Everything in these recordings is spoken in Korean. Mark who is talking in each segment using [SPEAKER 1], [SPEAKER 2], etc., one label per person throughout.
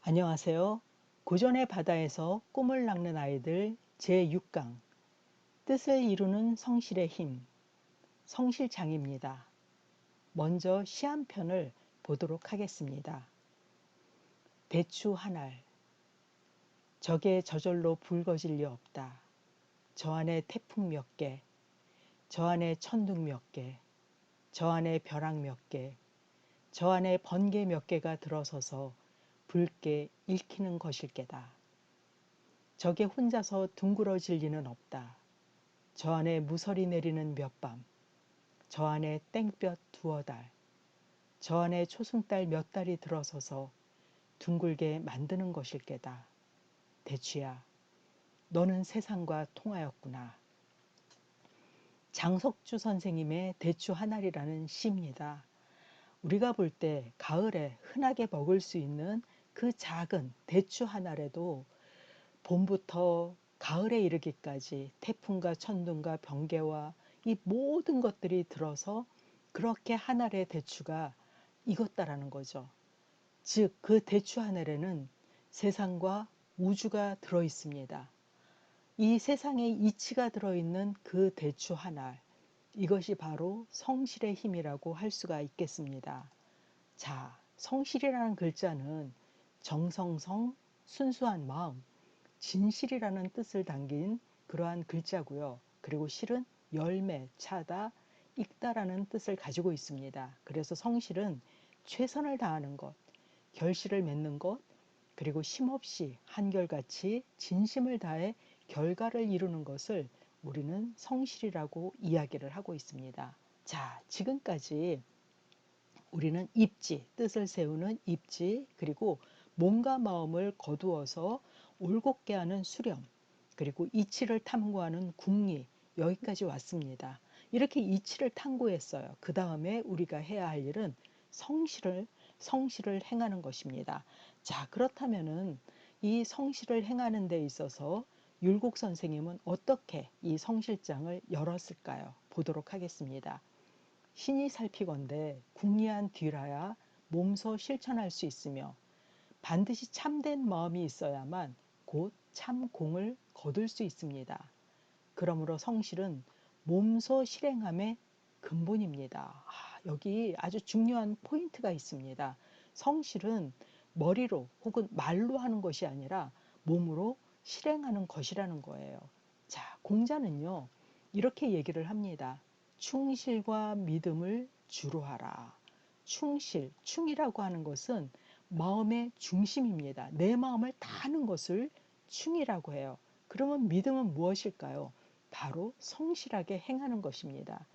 [SPEAKER 1] 안녕하세요. 고전의 바다에서 꿈을 낚는 아이들 제6강 뜻을 이루는 성실의 힘 성실장입니다. 먼저 시 한 편을 보도록 하겠습니다. 대추 한 알 적에 저절로 붉어질 리 없다. 저 안에 태풍 몇 개, 저 안에 천둥 몇 개, 저 안에 벼락 몇 개, 저 안에 번개 몇 개가 들어서서 붉게 읽히는 것일 게다. 적에 혼자서 둥그러질 리는 없다. 저 안에 무서리 내리는 몇 밤, 저 안에 땡볕 두어 달, 저 안에 초승달 몇 달이 들어서서 둥글게 만드는 것일 게다. 대추야, 너는 세상과 통하였구나. 장석주 선생님의 대추 한 알이라는 시입니다. 우리가 볼 때 가을에 흔하게 먹을 수 있는 그 작은 대추 한 알에도 봄부터 가을에 이르기까지 태풍과 천둥과 번개와 이 모든 것들이 들어서 그렇게 한 알의 대추가 익었다라는 거죠. 즉, 그 대추 한 알에는 세상과 우주가 들어 있습니다. 이 세상에 이치가 들어있는 그 대추 한 알, 이것이 바로 성실의 힘이라고 할 수가 있겠습니다. 자, 성실이라는 글자는 정성성, 순수한 마음, 진실이라는 뜻을 담긴 그러한 글자고요. 그리고 실은 열매, 차다, 익다라는 뜻을 가지고 있습니다. 그래서 성실은 최선을 다하는 것, 결실을 맺는 것, 그리고 쉼없이 한결같이 진심을 다해 결과를 이루는 것을 우리는 성실이라고 이야기를 하고 있습니다. 자, 지금까지 우리는 입지, 뜻을 세우는 입지, 그리고 몸과 마음을 거두어서 올곧게 하는 수렴, 그리고 이치를 탐구하는 궁리, 여기까지 왔습니다. 이렇게 이치를 탐구했어요. 그 다음에 우리가 해야 할 일은 성실을 행하는 것입니다. 자, 그렇다면은 이 성실을 행하는 데 있어서 율곡 선생님은 어떻게 이 성실장을 열었을까요? 보도록 하겠습니다. 신이 살피건대 궁리한 뒤라야 몸소 실천할 수 있으며 반드시 참된 마음이 있어야만 곧 참공을 거둘 수 있습니다. 그러므로 성실은 몸소 실행함의 근본입니다. 여기 아주 중요한 포인트가 있습니다. 성실은 머리로 혹은 말로 하는 것이 아니라 몸으로 실행하는 것이라는 거예요. 자, 공자는요, 이렇게 얘기를 합니다. 충실과 믿음을 주로 하라. 충이라고 하는 것은 마음의 중심입니다. 내 마음을 다하는 것을 충이라고 해요. 그러면 믿음은 무엇일까요? 바로 성실하게 행하는 것입니다.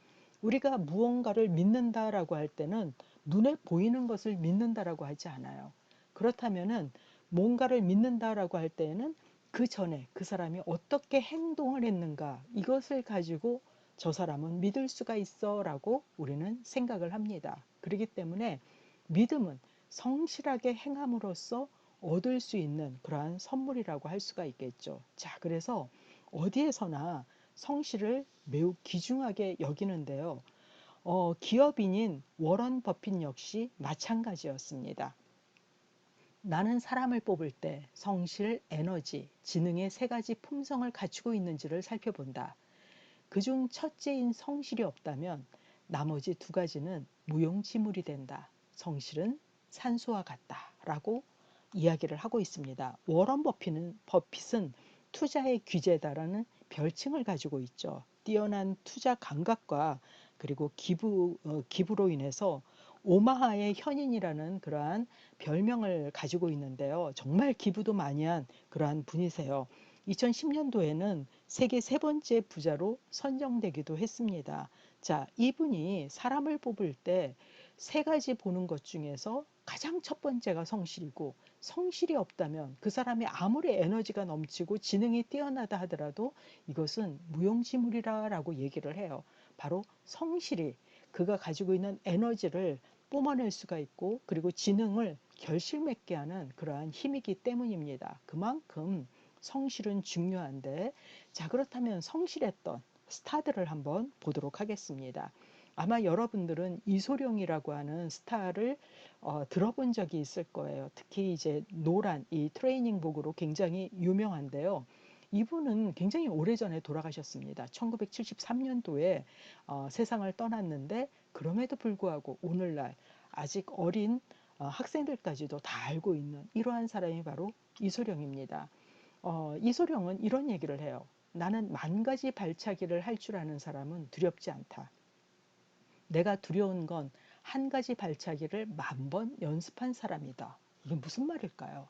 [SPEAKER 1] 우리가 무언가를 믿는다라고 할 때는 눈에 보이는 것을 믿는다라고 하지 않아요. 그렇다면은 뭔가를 믿는다라고 할 때에는 그 전에 그 사람이 어떻게 행동을 했는가 이것을 가지고 저 사람은 믿을 수가 있어라고 우리는 생각을 합니다. 그렇기 때문에 믿음은 성실하게 행함으로써 얻을 수 있는 그러한 선물이라고 할 수가 있겠죠. 자, 그래서 어디에서나 성실을 매우 귀중하게 여기는데요. 기업인인 워런 버핏 역시 마찬가지였습니다. 나는 사람을 뽑을 때 성실, 에너지, 지능의 세 가지 품성을 갖추고 있는지를 살펴본다. 그중 첫째인 성실이 없다면 나머지 두 가지는 무용지물이 된다. 성실은 산소와 같다라고 이야기를 하고 있습니다. 워런 버핏은 투자의 귀재다라는 별칭을 가지고 있죠. 뛰어난 투자 감각과 그리고 기부로 인해서 오마하의 현인이라는 그러한 별명을 가지고 있는데요. 정말 기부도 많이 한 그러한 분이세요. 2010년도에는 세계 세 번째 부자로 선정되기도 했습니다. 자, 이분이 사람을 뽑을 때 세 가지 보는 것 중에서 가장 첫 번째가 성실이고, 성실이 없다면 그 사람이 아무리 에너지가 넘치고 지능이 뛰어나다 하더라도 이것은 무용지물이라고 얘기를 해요. 바로 성실이 그가 가지고 있는 에너지를 뿜어낼 수가 있고, 그리고 지능을 결실맺게 하는 그러한 힘이기 때문입니다. 그만큼 성실은 중요한데, 자, 그렇다면 성실했던 스타들을 한번 보도록 하겠습니다. 아마 여러분들은 이소룡이라고 하는 스타를 들어본 적이 있을 거예요. 특히 이제 노란 이 트레이닝복으로 굉장히 유명한데요. 이분은 굉장히 오래전에 돌아가셨습니다. 1973년도에 세상을 떠났는데 그럼에도 불구하고 오늘날 아직 어린 학생들까지도 다 알고 있는 이러한 사람이 바로 이소룡입니다. 이소룡은 이런 얘기를 해요. 나는 만 가지 발차기를 할 줄 아는 사람은 두렵지 않다. 내가 두려운 건 한 가지 발차기를 만 번 연습한 사람이다. 이게 무슨 말일까요?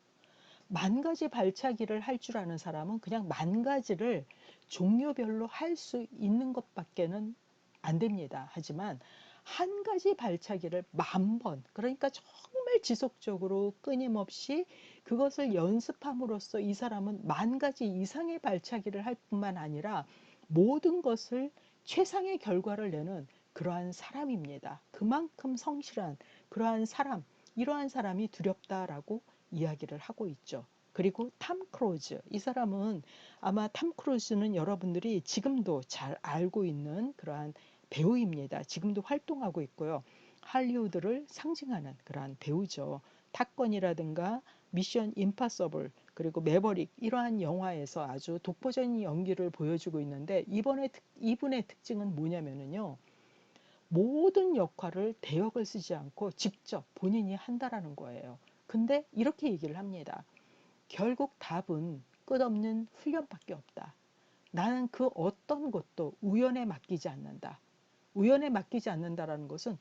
[SPEAKER 1] 만 가지 발차기를 할 줄 아는 사람은 그냥 만 가지를 종류별로 할 수 있는 것밖에는 안 됩니다. 하지만 한 가지 발차기를 만 번, 그러니까 정말 지속적으로 끊임없이 그것을 연습함으로써 이 사람은 만 가지 이상의 발차기를 할 뿐만 아니라 모든 것을 최상의 결과를 내는 그러한 사람입니다. 그만큼 성실한 그러한 사람, 이러한 사람이 두렵다라고 이야기를 하고 있죠. 그리고 탐 크루즈, 이 사람은 아마 탐 크루즈는 여러분들이 지금도 잘 알고 있는 그러한 배우입니다. 지금도 활동하고 있고요. 할리우드를 상징하는 그러한 배우죠. 탑건이라든가 미션 임파서블, 그리고 매버릭, 이러한 영화에서 아주 독보적인 연기를 보여주고 있는데 이분의 특징은 뭐냐면요, 모든 역할을 대역을 쓰지 않고 직접 본인이 한다라는 거예요. 근데 이렇게 얘기를 합니다. 결국 답은 끝없는 훈련밖에 없다. 나는 그 어떤 것도 우연에 맡기지 않는다. 우연에 맡기지 않는다라는 것은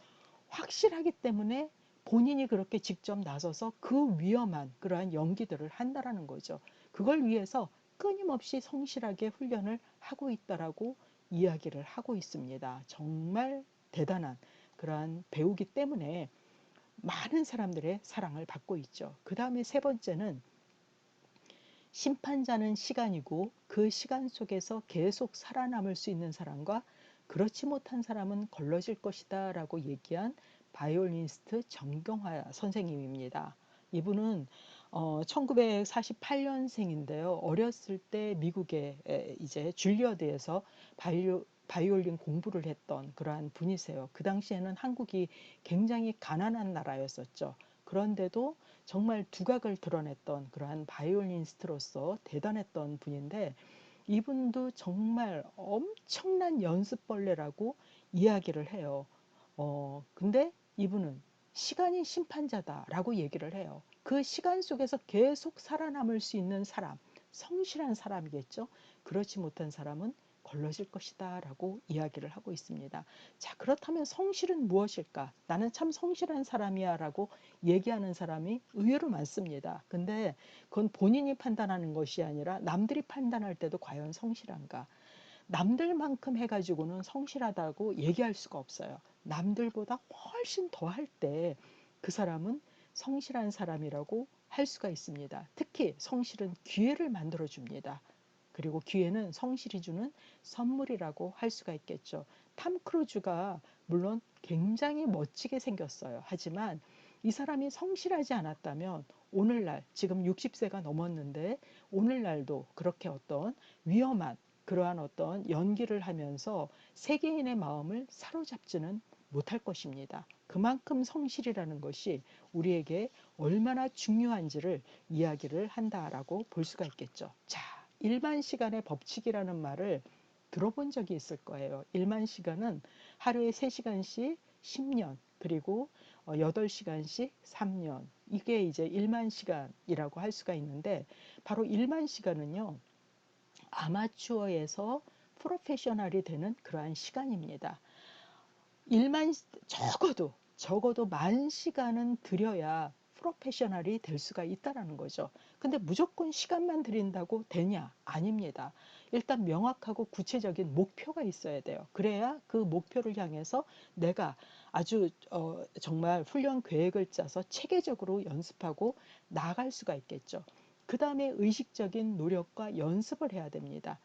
[SPEAKER 1] 확실하기 때문에 본인이 그렇게 직접 나서서 그 위험한 그러한 연기들을 한다라는 거죠. 그걸 위해서 끊임없이 성실하게 훈련을 하고 있다라고 이야기를 하고 있습니다. 정말 대단한 그러한 배우기 때문에 많은 사람들의 사랑을 받고 있죠. 그 다음에 세 번째는 심판자는 시간이고 그 시간 속에서 계속 살아남을 수 있는 사람과 그렇지 못한 사람은 걸러질 것이다 라고 얘기한 바이올리니스트 정경화 선생님입니다. 이분은 1948년생인데요. 어렸을 때 미국의 이제 줄리어드에서 바이올린 공부를 했던 그러한 분이세요. 그 당시에는 한국이 굉장히 가난한 나라였었죠. 그런데도 정말 두각을 드러냈던 그러한 바이올리니스트로서 대단했던 분인데, 이분도 정말 엄청난 연습벌레라고 이야기를 해요. 근데 이분은 시간이 심판자다라고 얘기를 해요. 그 시간 속에서 계속 살아남을 수 있는 사람, 성실한 사람이겠죠. 그렇지 못한 사람은 걸러질 것이다 라고 이야기를 하고 있습니다. 자, 그렇다면 성실은 무엇일까? 나는 참 성실한 사람이야 라고 얘기하는 사람이 의외로 많습니다. 근데 그건 본인이 판단하는 것이 아니라 남들이 판단할 때도 과연 성실한가? 남들만큼 해가지고는 성실하다고 얘기할 수가 없어요. 남들보다 훨씬 더 할 때 그 사람은 성실한 사람이라고 할 수가 있습니다. 특히 성실은 기회를 만들어 줍니다. 그리고 기회는 성실이 주는 선물이라고 할 수가 있겠죠. 탐 크루즈가 물론 굉장히 멋지게 생겼어요. 하지만 이 사람이 성실하지 않았다면 오늘날 지금 60세가 넘었는데 오늘날도 그렇게 어떤 위험한 그러한 어떤 연기를 하면서 세계인의 마음을 사로잡지는 못할 것입니다. 그만큼 성실이라는 것이 우리에게 얼마나 중요한지를 이야기를 한다라고 볼 수가 있겠죠. 자, 일만 시간의 법칙이라는 말을 들어본 적이 있을 거예요. 일만 시간은 하루에 3시간씩 10년, 그리고 8시간씩 3년. 이게 이제 일만 시간이라고 할 수가 있는데, 바로 일만 시간은요, 아마추어에서 프로페셔널이 되는 그러한 시간입니다. 일만 적어도 10,000시간은 들여야 프로페셔널이 될 수가 있다라는 거죠. 근데 무조건 시간만 들인다고 되냐? 아닙니다. 일단 명확하고 구체적인 목표가 있어야 돼요. 그래야 그 목표를 향해서 내가 아주 정말 훈련 계획을 짜서 체계적으로 연습하고 나아갈 수가 있겠죠. 그 다음에 의식적인 노력과 연습을 해야 됩니다.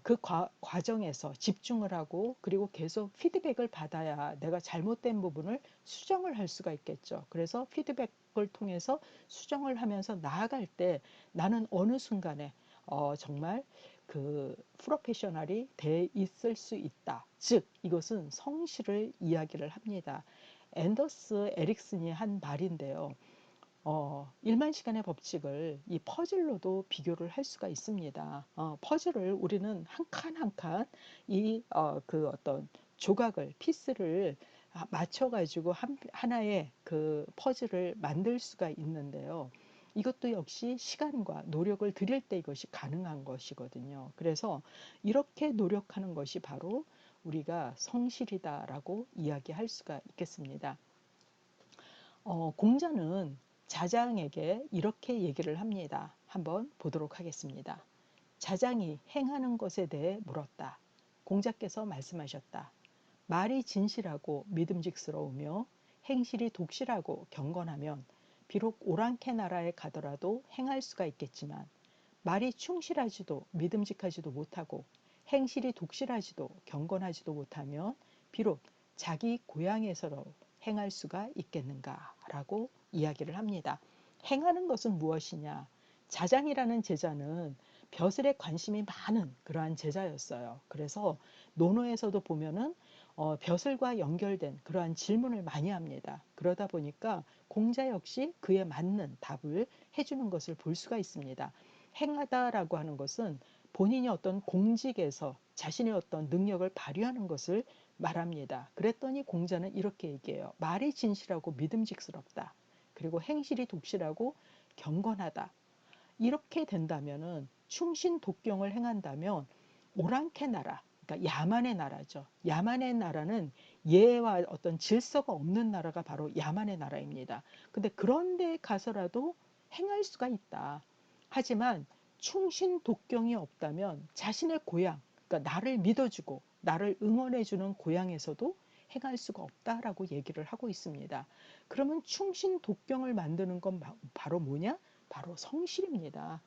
[SPEAKER 1] 그 과정에서 집중을 하고 그리고 계속 피드백을 받아야 내가 잘못된 부분을 수정을 할 수가 있겠죠. 그래서 피드백을 통해서 수정을 하면서 나아갈 때 나는 어느 순간에 정말 그 프로페셔널이 돼 있을 수 있다. 즉 이것은 성실을 이야기를 합니다. 앤더스 에릭슨이 한 말인데요. 일만 시간의 법칙을 이 퍼즐로도 비교를 할 수가 있습니다. 퍼즐을 우리는 한 칸 한 칸 이 그 어떤 조각을 피스를 맞춰가지고 하나의 그 퍼즐을 만들 수가 있는데요. 이것도 역시 시간과 노력을 들일 때 이것이 가능한 것이거든요. 그래서 이렇게 노력하는 것이 바로 우리가 성실이다라고 이야기할 수가 있겠습니다. 공자는 자장에게 이렇게 얘기를 합니다. 한번 보도록 하겠습니다. 자장이 행하는 것에 대해 물었다. 공자께서 말씀하셨다. 말이 진실하고 믿음직스러우며 행실이 독실하고 경건하면 비록 오랑캐 나라에 가더라도 행할 수가 있겠지만 말이 충실하지도 믿음직하지도 못하고 행실이 독실하지도 경건하지도 못하면 비록 자기 고향에서도 행할 수가 있겠는가라고 이야기를 합니다. 행하는 것은 무엇이냐? 자장이라는 제자는 벼슬에 관심이 많은 그러한 제자였어요. 그래서 논어에서도 보면은 벼슬과 연결된 그러한 질문을 많이 합니다. 그러다 보니까 공자 역시 그에 맞는 답을 해주는 것을 볼 수가 있습니다. 행하다라고 하는 것은 본인이 어떤 공직에서 자신의 어떤 능력을 발휘하는 것을 말합니다. 그랬더니 공자는 이렇게 얘기해요. 말이 진실하고 믿음직스럽다. 그리고 행실이 독실하고 경건하다. 이렇게 된다면은 충신 독경을 행한다면 오랑캐 나라, 그러니까 야만의 나라죠. 야만의 나라는 예와 어떤 질서가 없는 나라가 바로 야만의 나라입니다. 근데 그런 데 가서라도 행할 수가 있다. 하지만 충신 독경이 없다면 자신의 고향, 그러니까 나를 믿어주고 나를 응원해주는 고향에서도 행할 수가 없다라고 얘기를 하고 있습니다. 그러면 충신 독경을 만드는 건 바로 뭐냐? 바로 성실입니다.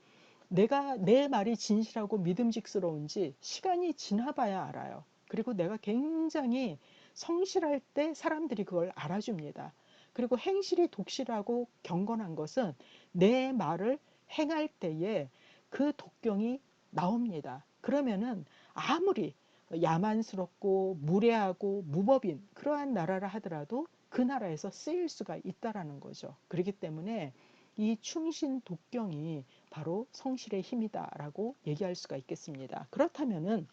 [SPEAKER 1] 내가 내 말이 진실하고 믿음직스러운지 시간이 지나봐야 알아요. 그리고 내가 굉장히 성실할 때 사람들이 그걸 알아줍니다. 그리고 행실이 독실하고 경건한 것은 내 말을 행할 때에 그 독경이 나옵니다. 그러면은 아무리 야만스럽고 무례하고 무법인 그러한 나라라 하더라도 그 나라에서 쓰일 수가 있다라는 거죠. 그렇기 때문에 이 충신 독경이 바로 성실의 힘이다라고 얘기할 수가 있겠습니다. 그렇다면은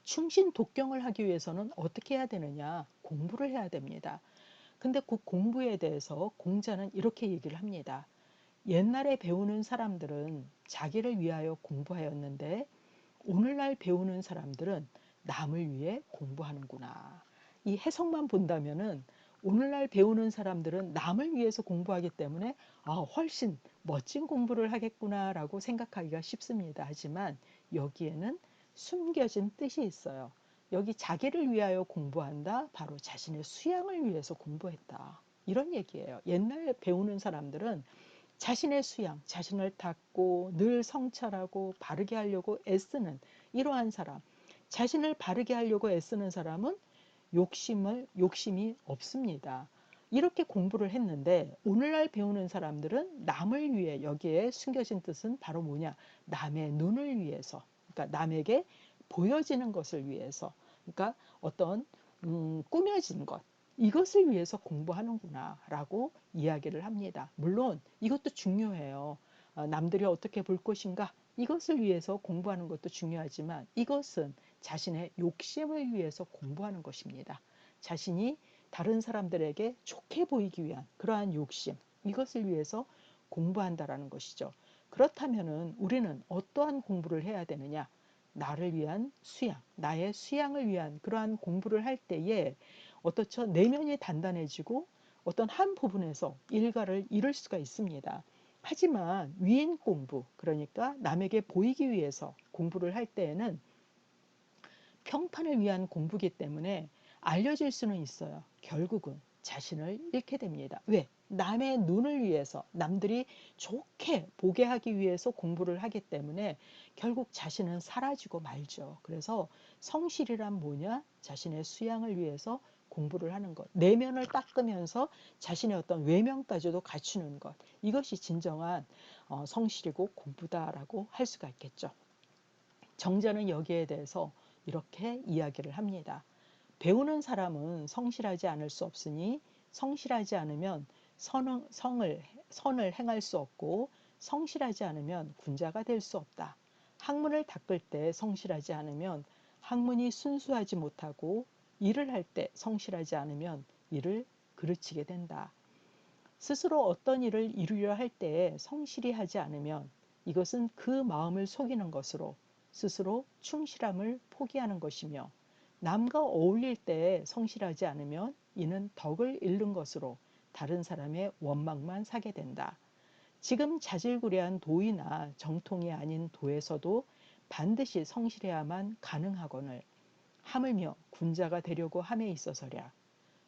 [SPEAKER 1] 충신 독경을 하기 위해서는 어떻게 해야 되느냐? 공부를 해야 됩니다. 근데 그 공부에 대해서 공자는 이렇게 얘기를 합니다. 옛날에 배우는 사람들은 자기를 위하여 공부하였는데 오늘날 배우는 사람들은 남을 위해 공부하는구나. 이 해석만 본다면은 오늘날 배우는 사람들은 남을 위해서 공부하기 때문에 훨씬 멋진 공부를 하겠구나라고 생각하기가 쉽습니다. 하지만 여기에는 숨겨진 뜻이 있어요. 여기 자기를 위하여 공부한다. 바로 자신의 수양을 위해서 공부했다. 이런 얘기예요. 옛날 배우는 사람들은 자신의 수양, 자신을 닦고 늘 성찰하고 바르게 하려고 애쓰는 이러한 사람, 자신을 바르게 하려고 애쓰는 사람은 욕심이 없습니다. 이렇게 공부를 했는데 오늘날 배우는 사람들은 남을 위해 여기에 숨겨진 뜻은 바로 뭐냐? 남의 눈을 위해서, 그러니까 남에게 보여지는 것을 위해서, 그러니까 어떤 꾸며진 것, 이것을 위해서 공부하는구나라고 이야기를 합니다. 물론 이것도 중요해요. 남들이 어떻게 볼 것인가? 이것을 위해서 공부하는 것도 중요하지만 이것은 자신의 욕심을 위해서 공부하는 것입니다. 자신이 다른 사람들에게 좋게 보이기 위한 그러한 욕심, 이것을 위해서 공부한다라는 것이죠. 그렇다면은 우리는 어떠한 공부를 해야 되느냐? 나를 위한 수양, 나의 수양을 위한 그러한 공부를 할 때에 어떻죠? 내면이 단단해지고 어떤 한 부분에서 일가를 이룰 수가 있습니다. 하지만 위인 공부, 그러니까 남에게 보이기 위해서 공부를 할 때에는 평판을 위한 공부이기 때문에 알려질 수는 있어요. 결국은 자신을 잃게 됩니다. 왜? 남의 눈을 위해서, 남들이 좋게 보게 하기 위해서 공부를 하기 때문에 결국 자신은 사라지고 말죠. 그래서 성실이란 뭐냐? 자신의 수양을 위해서 공부를 하는 것, 내면을 닦으면서 자신의 어떤 외면까지도 갖추는 것, 이것이 진정한 성실이고 공부다라고 할 수가 있겠죠. 정자는 여기에 대해서 이렇게 이야기를 합니다. 배우는 사람은 성실하지 않을 수 없으니 성실하지 않으면 선을 행할 수 없고 성실하지 않으면 군자가 될 수 없다. 학문을 닦을 때 성실하지 않으면 학문이 순수하지 못하고 일을 할 때 성실하지 않으면 일을 그르치게 된다. 스스로 어떤 일을 이루려 할 때에 성실히 하지 않으면 이것은 그 마음을 속이는 것으로 스스로 충실함을 포기하는 것이며 남과 어울릴 때에 성실하지 않으면 이는 덕을 잃는 것으로 다른 사람의 원망만 사게 된다. 지금 자질구레한 도이나 정통이 아닌 도에서도 반드시 성실해야만 가능하거늘 하물며 군자가 되려고 함에 있어서랴.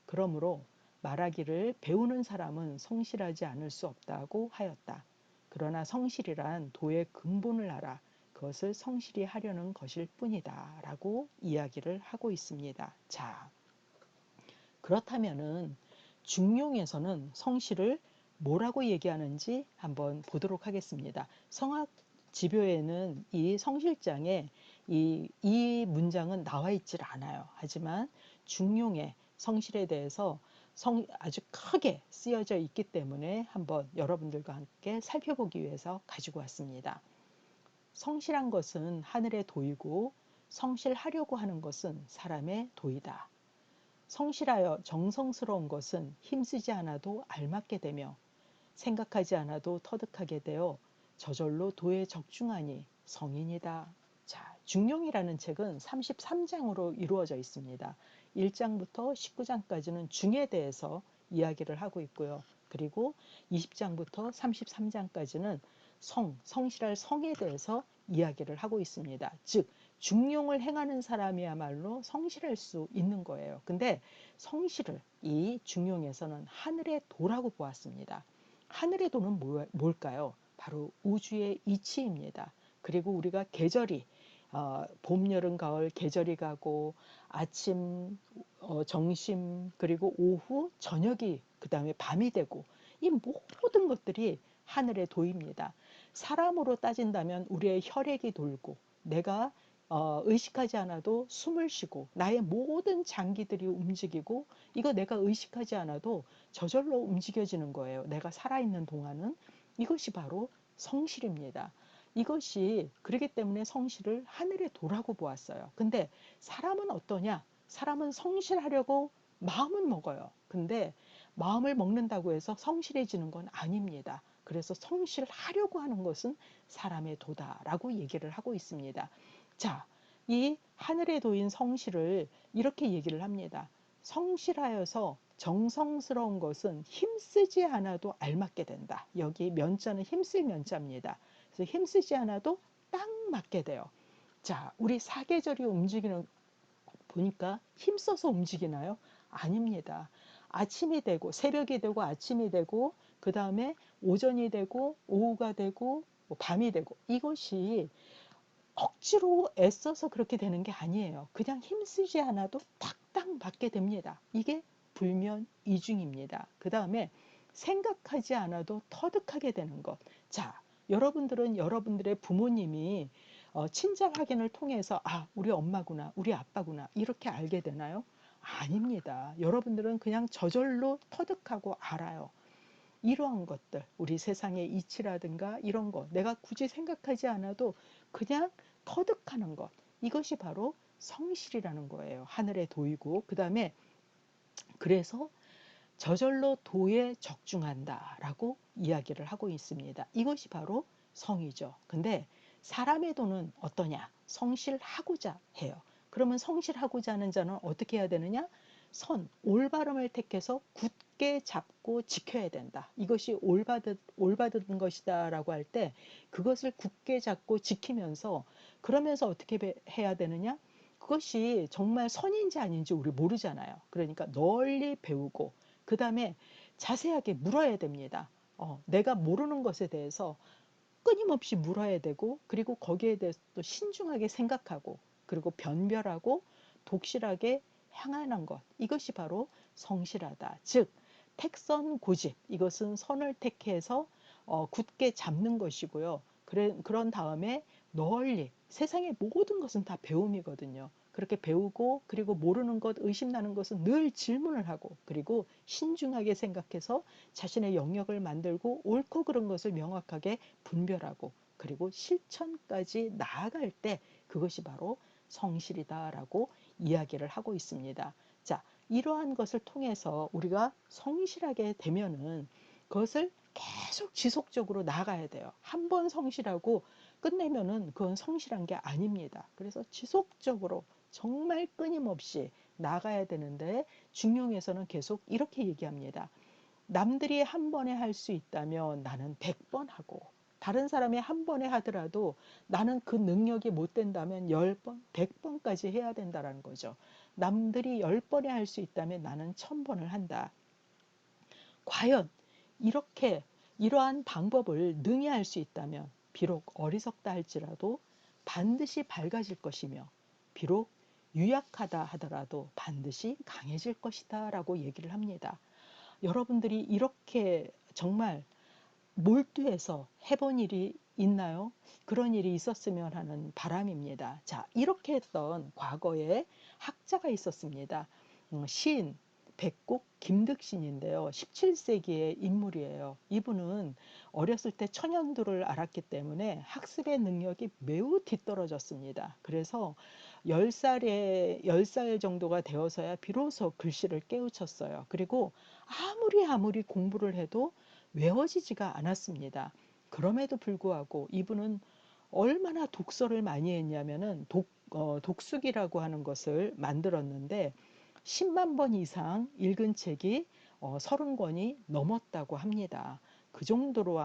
[SPEAKER 1] 그러므로 말하기를 배우는 사람은 성실하지 않을 수 없다고 하였다. 그러나 성실이란 도의 근본을 알아 그것을 성실히 하려는 것일 뿐이다 라고 이야기를 하고 있습니다. 자, 그렇다면은 중용에서는 성실을 뭐라고 얘기하는지 한번 보도록 하겠습니다. 성악 지표에는 이 성실장에 이 문장은 나와 있질 않아요. 하지만 중용의 성실에 대해서 아주 크게 쓰여져 있기 때문에 한번 여러분들과 함께 살펴보기 위해서 가지고 왔습니다. 성실한 것은 하늘의 도이고 성실하려고 하는 것은 사람의 도이다. 성실하여 정성스러운 것은 힘쓰지 않아도 알맞게 되며 생각하지 않아도 터득하게 되어 저절로 도에 적중하니 성인이다. 자, 중용이라는 책은 33장으로 이루어져 있습니다. 1장부터 19장까지는 중에 대해서 이야기를 하고 있고요. 그리고 20장부터 33장까지는 성실할 성에 대해서 이야기를 하고 있습니다. 즉, 중용을 행하는 사람이야말로 성실할 수 있는 거예요. 근데 성실을 이 중용에서는 하늘의 도라고 보았습니다. 하늘의 도는 뭘까요? 바로 우주의 이치입니다. 그리고 우리가 계절이 봄, 여름, 가을 계절이 가고 아침, 점심, 그리고 오후, 저녁이 그 다음에 밤이 되고 이 모든 것들이 하늘의 도입니다. 사람으로 따진다면 우리의 혈액이 돌고 내가 의식하지 않아도 숨을 쉬고 나의 모든 장기들이 움직이고 이거 내가 의식하지 않아도 저절로 움직여지는 거예요. 내가 살아있는 동안은 이것이 바로 성실입니다. 이것이 그렇기 때문에 성실을 하늘의 도라고 보았어요. 근데 사람은 어떠냐? 사람은 성실하려고 마음은 먹어요. 근데 마음을 먹는다고 해서 성실해지는 건 아닙니다. 그래서 성실하려고 하는 것은 사람의 도다라고 얘기를 하고 있습니다. 자, 이 하늘의 도인 성실을 이렇게 얘기를 합니다. 성실하여서 정성스러운 것은 힘쓰지 않아도 알맞게 된다. 여기 면자는 힘쓸 면자입니다. 그래서 힘쓰지 않아도 딱 맞게 돼요. 자, 우리 사계절이 움직이는 보니까 힘써서 움직이나요? 아닙니다. 아침이 되고 새벽이 되고 아침이 되고 그 다음에 오전이 되고 오후가 되고 밤이 되고 이것이 억지로 애써서 그렇게 되는 게 아니에요. 그냥 힘쓰지 않아도 딱딱 맞게 됩니다. 이게 불면이중입니다. 그 다음에 생각하지 않아도 터득하게 되는 것. 자, 여러분들은 여러분들의 부모님이 친자 확인을 통해서 우리 엄마구나, 우리 아빠구나 이렇게 알게 되나요? 아닙니다. 여러분들은 그냥 저절로 터득하고 알아요. 이러한 것들, 우리 세상의 이치라든가 이런 것, 내가 굳이 생각하지 않아도 그냥 터득하는 것, 이것이 바로 성실이라는 거예요. 하늘의 도이고, 그 다음에 그래서 저절로 도에 적중한다라고 이야기를 하고 있습니다. 이것이 바로 성이죠. 근데 사람의 도는 어떠냐? 성실하고자 해요. 그러면 성실하고자 하는 자는 어떻게 해야 되느냐? 올바름을 택해서 굳게 잡고 지켜야 된다. 이것이 올바른 것이다라고 할 때 그것을 굳게 잡고 지키면서 그러면서 어떻게 해야 되느냐? 그것이 정말 선인지 아닌지 우리 모르잖아요. 그러니까 널리 배우고 그 다음에 자세하게 물어야 됩니다. 내가 모르는 것에 대해서 끊임없이 물어야 되고 그리고 거기에 대해서 또 신중하게 생각하고 그리고 변별하고 독실하게 향하는 것, 이것이 바로 성실하다. 즉 택선 고집, 이것은 선을 택해서 굳게 잡는 것이고요. 그런 다음에 널리 세상의 모든 것은 다 배움이거든요. 그렇게 배우고 그리고 모르는 것, 의심나는 것은 늘 질문을 하고 그리고 신중하게 생각해서 자신의 영역을 만들고 옳고 그른 것을 명확하게 분별하고 그리고 실천까지 나아갈 때 그것이 바로 성실이다라고 이야기를 하고 있습니다. 자, 이러한 것을 통해서 우리가 성실하게 되면은 그것을 계속 지속적으로 나가야 돼요. 한 번 성실하고 끝내면은 그건 성실한 게 아닙니다. 그래서 지속적으로 정말 끊임없이 나가야 되는데 중용에서는 계속 이렇게 얘기합니다. 남들이 한 번에 할 수 있다면 나는 100번 하고 다른 사람이 한 번에 하더라도 나는 그 능력이 못 된다면 10번, 100번까지 해야 된다는 거죠. 남들이 10번에 할 수 있다면 나는 1000번을 한다. 과연 이렇게 이러한 방법을 능히 할 수 있다면 비록 어리석다 할지라도 반드시 밝아질 것이며 비록 유약하다 하더라도 반드시 강해질 것이다 라고 얘기를 합니다. 여러분들이 이렇게 정말 몰두해서 해본 일이 있나요? 그런 일이 있었으면 하는 바람입니다. 자, 이렇게 했던 과거에 학자가 있었습니다. 시인 백곡 김득신인데요. 17세기의 인물이에요. 이분은 어렸을 때 천연두를 알았기 때문에 학습의 능력이 매우 뒤떨어졌습니다. 그래서 10살 정도가 되어서야 비로소 글씨를 깨우쳤어요. 그리고 아무리 공부를 해도 외워지지가 않았습니다. 그럼에도 불구하고 이분은 얼마나 독서를 많이 했냐면은 독수기라고 하는 것을 만들었는데 10만 번 이상 읽은 책이 30권이 넘었다고 합니다. 그 정도로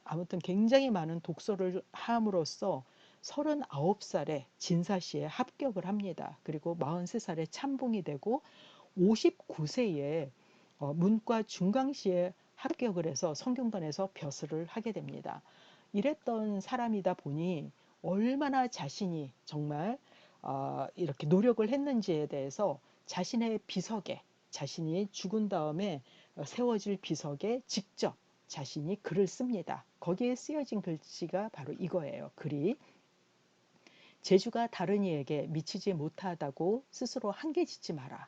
[SPEAKER 1] 아무튼 굉장히 많은 독서를 함으로써 39살에 진사시에 합격을 합니다. 그리고 43살에 참봉이 되고 59세에 문과 중강시에 합격을 해서 성균관에서 벼슬을 하게 됩니다. 이랬던 사람이다 보니 얼마나 자신이 정말 이렇게 노력을 했는지에 대해서 자신의 비석에 자신이 죽은 다음에 세워질 비석에 직접 자신이 글을 씁니다. 거기에 쓰여진 글씨가 바로 이거예요. 글이 재주가 다른 이에게 미치지 못하다고 스스로 한계 짓지 마라.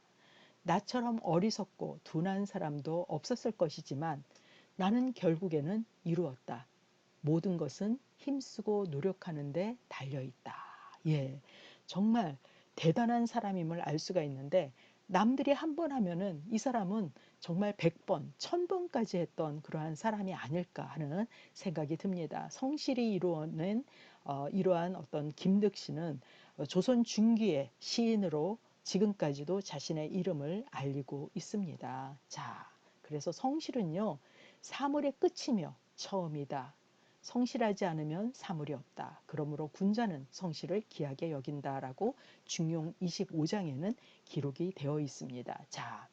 [SPEAKER 1] 나처럼 어리석고 둔한 사람도 없었을 것이지만 나는 결국에는 이루었다. 모든 것은 힘쓰고 노력하는 데 달려있다. 예, 정말 대단한 사람임을 알 수가 있는데 남들이 한 번 하면은 이 사람은 정말 100번, 1000번까지 했던 그러한 사람이 아닐까 하는 생각이 듭니다. 성실히 이루어낸 이러한 어떤 김득신은 조선 중기의 시인으로 지금까지도 자신의 이름을 알리고 있습니다. 자, 그래서 성실은요, 사물의 끝이며 처음이다. 성실하지 않으면 사물이 없다. 그러므로 군자는 성실을 귀하게 여긴다라고 중용 25장에는 기록이 되어 있습니다. 자,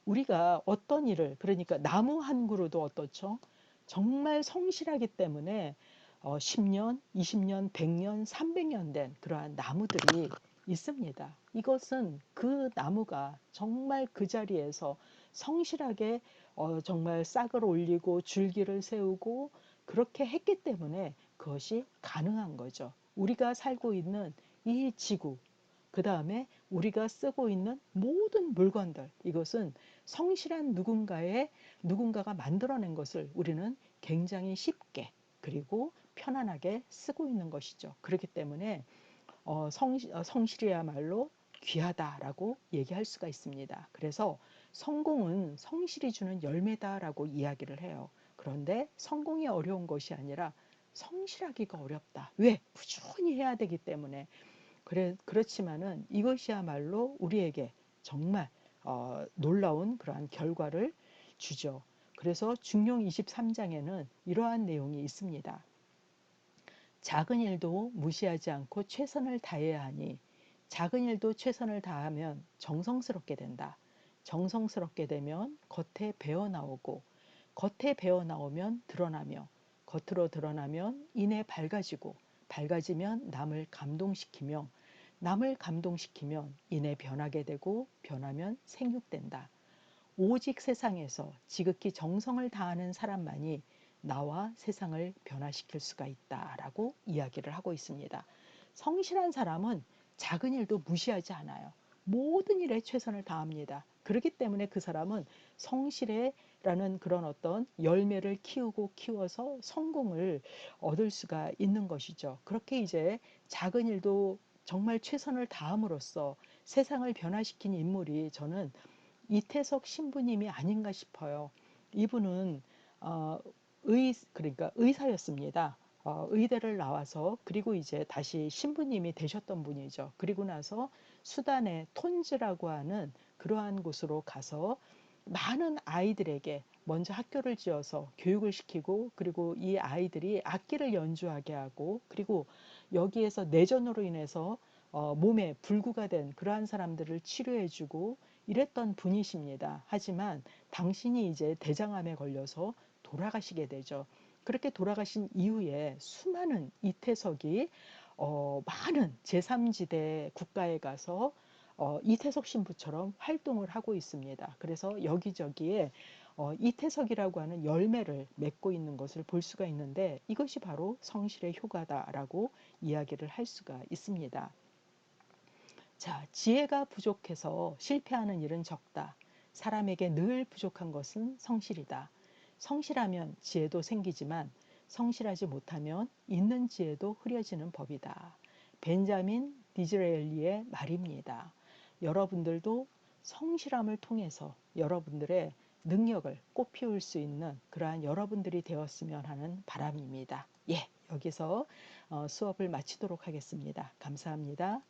[SPEAKER 1] 우리가 어떤 일을 그러니까 나무 한 그루도 어떻죠? 정말 성실하기 때문에 10년, 20년, 100년, 300년 된 그러한 나무들이 있습니다. 이것은 그 나무가 정말 그 자리에서 성실하게 정말 싹을 올리고 줄기를 세우고 그렇게 했기 때문에 그것이 가능한 거죠. 우리가 살고 있는 이 지구, 그 다음에 우리가 쓰고 있는 모든 물건들, 이것은 성실한 누군가가 만들어낸 것을 우리는 굉장히 쉽게 그리고 편안하게 쓰고 있는 것이죠. 그렇기 때문에 성실이야말로 귀하다라고 얘기할 수가 있습니다. 그래서 성공은 성실이 주는 열매다라고 이야기를 해요. 그런데 성공이 어려운 것이 아니라 성실하기가 어렵다. 왜? 꾸준히 해야 되기 때문에. 그렇지만은 이것이야말로 우리에게 정말 놀라운 그러한 결과를 주죠. 그래서 중용 23장에는 이러한 내용이 있습니다. 작은 일도 무시하지 않고 최선을 다해야 하니 작은 일도 최선을 다하면 정성스럽게 된다. 정성스럽게 되면 겉에 배어 나오고 겉에 배어 나오면 드러나며 겉으로 드러나면 이내 밝아지고 밝아지면 남을 감동시키며 남을 감동시키면 이내 변하게 되고 변하면 생육된다. 오직 세상에서 지극히 정성을 다하는 사람만이 나와 세상을 변화시킬 수가 있다라고 이야기를 하고 있습니다. 성실한 사람은 작은 일도 무시하지 않아요. 모든 일에 최선을 다합니다. 그렇기 때문에 그 사람은 성실에라는 그런 어떤 열매를 키우고 키워서 성공을 얻을 수가 있는 것이죠. 그렇게 이제 작은 일도 정말 최선을 다함으로써 세상을 변화시킨 인물이 저는 이태석 신부님이 아닌가 싶어요. 이분은 어, 그러니까 의사였습니다. 의대를 나와서 그리고 이제 다시 신부님이 되셨던 분이죠. 그리고 나서 수단의 톤즈라고 하는 그러한 곳으로 가서 많은 아이들에게 먼저 학교를 지어서 교육을 시키고 그리고 이 아이들이 악기를 연주하게 하고 그리고 여기에서 내전으로 인해서 몸에 불구가 된 그러한 사람들을 치료해주고 이랬던 분이십니다. 하지만 당신이 이제 대장암에 걸려서 돌아가시게 되죠. 그렇게 돌아가신 이후에 수많은 이태석이 많은 제3지대 국가에 가서 이태석 신부처럼 활동을 하고 있습니다. 그래서 여기저기에 이태석이라고 하는 열매를 맺고 있는 것을 볼 수가 있는데 이것이 바로 성실의 효과다라고 이야기를 할 수가 있습니다. 자, 지혜가 부족해서 실패하는 일은 적다. 사람에게 늘 부족한 것은 성실이다. 성실하면 지혜도 생기지만 성실하지 못하면 있는 지혜도 흐려지는 법이다. 벤자민 디즈레일리의 말입니다. 여러분들도 성실함을 통해서 여러분들의 능력을 꽃피울 수 있는 그러한 여러분들이 되었으면 하는 바람입니다. 예, 여기서 수업을 마치도록 하겠습니다. 감사합니다.